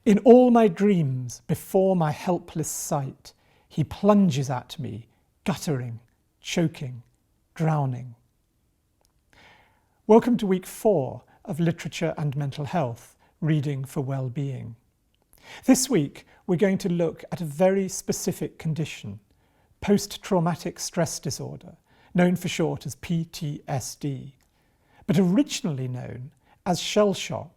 In all my dreams, before my helpless sight, he plunges at me, guttering, choking, drowning. Welcome to week 4 of Literature and Mental Health, Reading for Well-Being. This week, we're going to look at a very specific condition, post-traumatic stress disorder, known for short as PTSD, but originally known as Shellshock.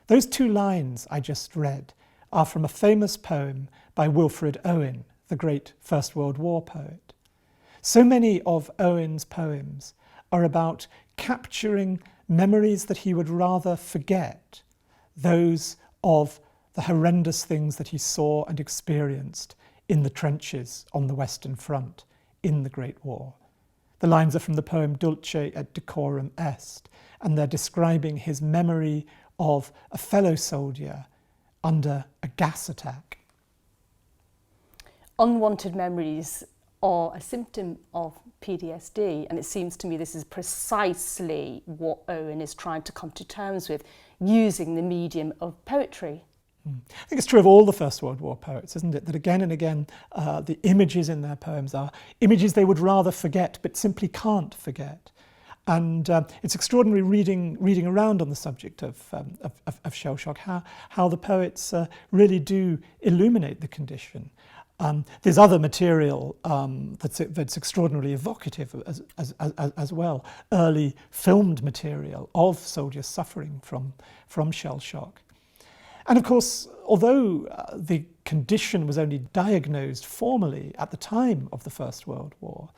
Those 2 lines I just read are from a famous poem by Wilfred Owen, the great First World War poet. So many of Owen's poems are about capturing memories that he would rather forget, those of the horrendous things that he saw and experienced in the trenches on the Western Front in the Great War. The lines are from the poem Dulce et decorum est, and they're describing his memory of a fellow soldier under a gas attack. Unwanted memories are a symptom of PTSD, and it seems to me this is precisely what Owen is trying to come to terms with using the medium of poetry. I think it's true of all the First World War poets, isn't it? That again and again, the images in their poems are images they would rather forget, but simply can't forget. And it's extraordinary reading around on the subject of Shellshock, how the poets really do illuminate the condition. There's other material that's extraordinarily evocative as well, early filmed material of soldiers suffering from shell shock. And of course, although the condition was only diagnosed formally at the time of the First World War,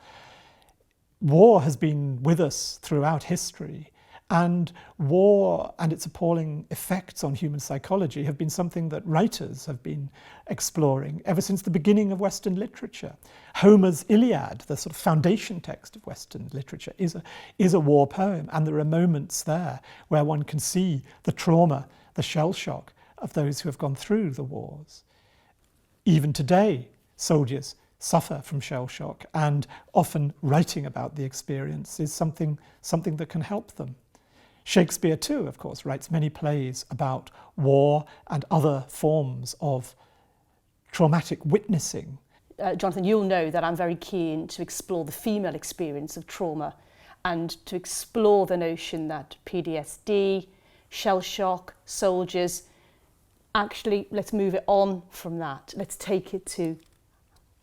war has been with us throughout history, and war and its appalling effects on human psychology have been something that writers have been exploring ever since the beginning of Western literature. Homer's Iliad, the sort of foundation text of Western literature, is a war poem, and there are moments there where one can see the trauma, the shell shock of those who have gone through the wars. Even today, soldiers suffer from shell shock, and often writing about the experience is something that can help them. Shakespeare too, of course, writes many plays about war and other forms of traumatic witnessing. Jonathan, you'll know that I'm very keen to explore the female experience of trauma and to explore the notion that PTSD, shell shock, soldiers, actually, let's move it on from that. Let's take it to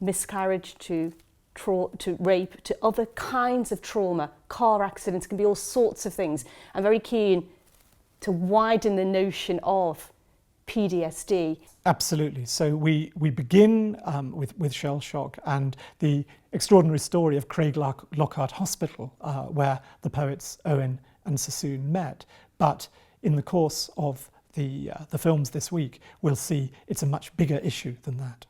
miscarriage, to rape, to other kinds of trauma. Car accidents can be all sorts of things. I'm very keen to widen the notion of PTSD. Absolutely. So we begin with shell shock and the extraordinary story of Craig Lockhart Hospital, where the poets Owen and Sassoon met. But in the course of the films this week, we'll see it's a much bigger issue than that.